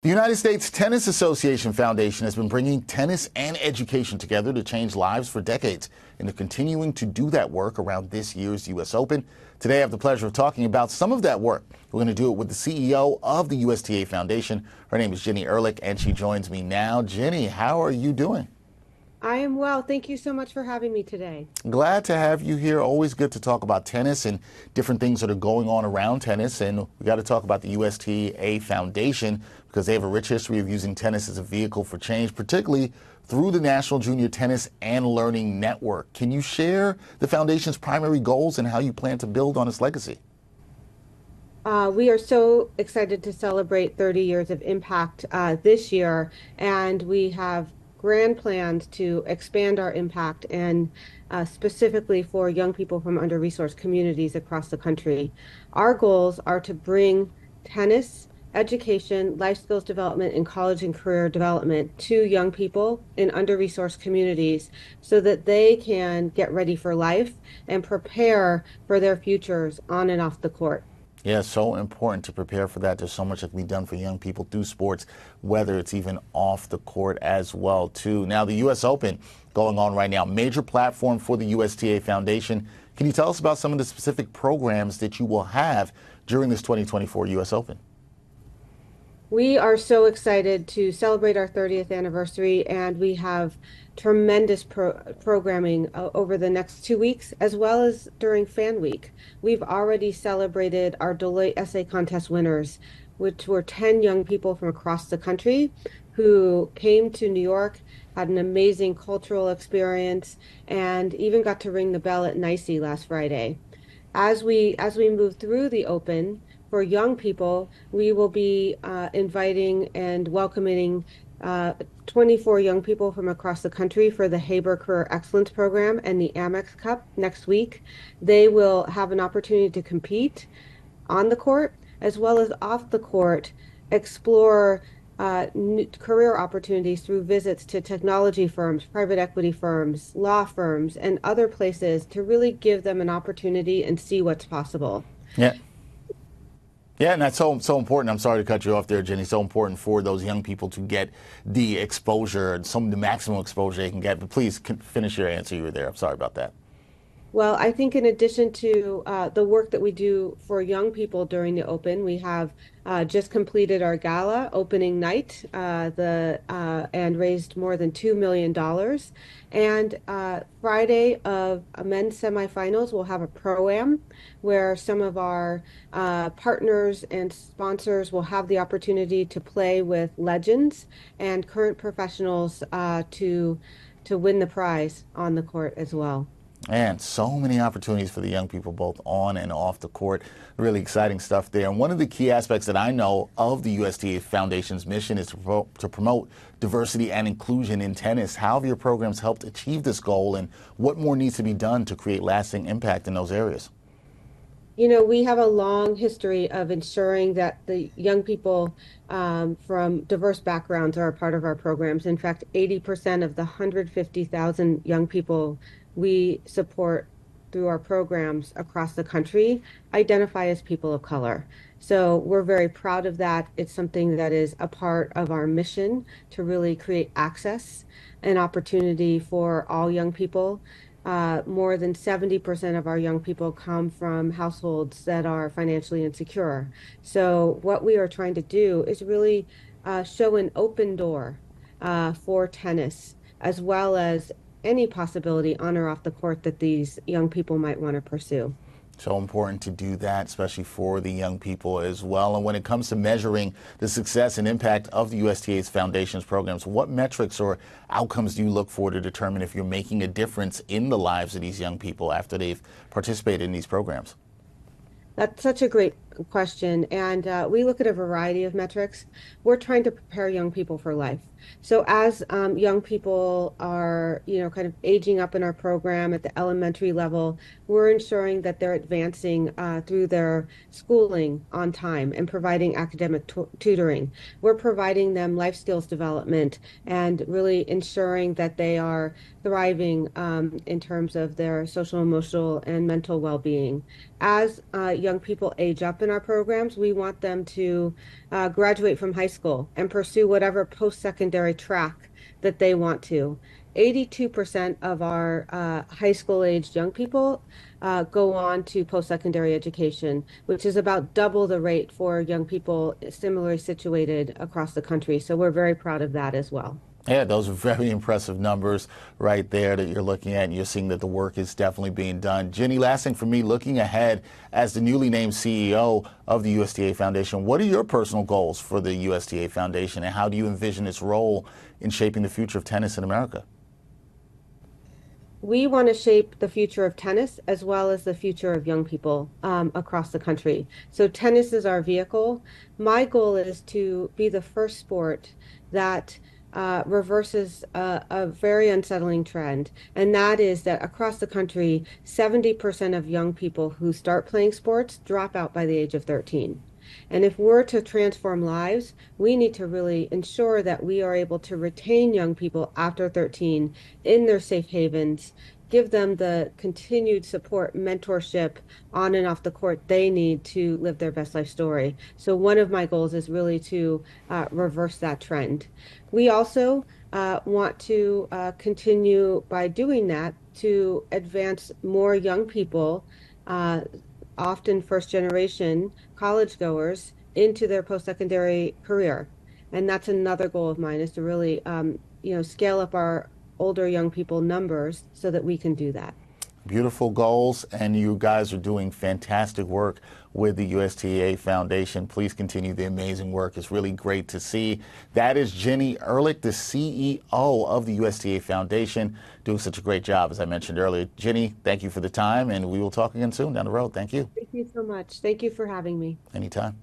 The United States Tennis Association Foundation has been bringing tennis and education together to change lives for decades, and they're continuing to do that work around this year's U.S. Open. Today, I have the pleasure of talking about some of that work. We're going to do it with the CEO of the USTA Foundation. Her name is Ginny Ehrlich, and she joins me now. Ginny, how are you doing? I am well. Thank you so much for having me today. Glad to have you here. Always good to talk about tennis and different things that are going on around tennis. And we got to talk about the USTA Foundation because they have a rich history of using tennis as a vehicle for change, particularly through the National Junior Tennis and Learning Network. Can you share the foundation's primary goals and how you plan to build on its legacy? We are so excited to celebrate 30 years of impact this year, and we have grand plans to expand our impact and specifically for young people from under-resourced communities across the country. Our goals are to bring tennis, education, life skills development, and college and career development to young people in under-resourced communities so that they can get ready for life and prepare for their futures on and off the court. Yeah, so important to prepare for that. There's so much that can be done for young people through sports, whether it's even off the court as well, too. Now, the U.S. Open going on right now, major platform for the USTA Foundation. Can you tell us about some of the specific programs that you will have during this 2024 U.S. Open? We are so excited to celebrate our 30th anniversary, and we have tremendous programming over the next 2 weeks, as well as during Fan Week. We've already celebrated our Deloitte Essay Contest winners, which were 10 young people from across the country who came to New York, had an amazing cultural experience, and even got to ring the bell at NYSE last Friday. As we move through the Open, for young people, we will be inviting and welcoming 24 young people from across the country for the Haber Career Excellence Program and the Amex Cup next week. They will have an opportunity to compete on the court as well as off the court, explore career opportunities through visits to technology firms, private equity firms, law firms, and other places to really give them an opportunity and see what's possible. Yeah. Yeah, and that's so important. I'm sorry to cut you off there, Jenny. So important for those young people to get the exposure and the maximum exposure they can get. But please finish your answer. You were there. I'm sorry about that. Well, I think in addition to the work that we do for young people during the Open, we have just completed our gala opening night and raised more than $2 million. And Friday of men's semifinals, we'll have a pro-am where some of our partners and sponsors will have the opportunity to play with legends and current professionals to win the prize on the court as well. And so many opportunities for the young people, both on and off the court. Really exciting stuff there. And one of the key aspects that I know of the USTA Foundation's mission is to promote diversity and inclusion in tennis. How have your programs helped achieve this goal, and what more needs to be done to create lasting impact in those areas? You know, we have a long history of ensuring that the young people from diverse backgrounds are a part of our programs. In fact, 80% of the 150,000 young people we support through our programs across the country identify as people of color. So we're very proud of that. It's something that is a part of our mission to really create access and opportunity for all young people. More than 70% of our young people come from households that are financially insecure. So what we are trying to do is really show an open door for tennis, as well as any possibility on or off the court that these young people might want to pursue. So important to do that, especially for the young people as well. And when it comes to measuring the success and impact of the USTA's Foundation's programs, what metrics or outcomes do you look for to determine if you're making a difference in the lives of these young people after they've participated in these programs? That's such a great question. And we look at a variety of metrics. We're trying to prepare young people for life. So as young people are, kind of aging up in our program at the elementary level, we're ensuring that they're advancing through their schooling on time and providing academic tutoring. We're providing them life skills development and really ensuring that they are thriving in terms of their social, emotional, and mental well-being. as young people age up in our programs, we want them to graduate from high school and pursue whatever post-secondary track that they want to. 82% of our high school aged young people go on to post-secondary education, which is about double the rate for young people similarly situated across the country. So we're very proud of that as well. Yeah, those are very impressive numbers right there that you're looking at, and you're seeing that the work is definitely being done. Ginny, last thing for me, looking ahead as the newly named CEO of the USTA Foundation, what are your personal goals for the USTA Foundation, and how do you envision its role in shaping the future of tennis in America? We want to shape the future of tennis as well as the future of young people across the country. So tennis is our vehicle. My goal is to be the first sport that reverses a very unsettling trend, and that is that across the country, 70% of young people who start playing sports drop out by the age of 13. And if we're to transform lives, we need to really ensure that we are able to retain young people after 13 in their safe havens, give them the continued support, mentorship on and off the court they need to live their best life story. So one of my goals is really to reverse that trend. We also want to continue by doing that to advance more young people, uh, often first generation college goers, into their post-secondary career. And that's another goal of mine, is to really scale up our older young people numbers so that we can do that. Beautiful goals, and you guys are doing fantastic work with the USTA Foundation. Please continue the amazing work. It's really great to see. That is Ginny Ehrlich, the CEO of the USTA Foundation, doing such a great job, as I mentioned earlier. Ginny, thank you for the time, and we will talk again soon down the road. Thank you. Thank you so much. Thank you for having me. Anytime.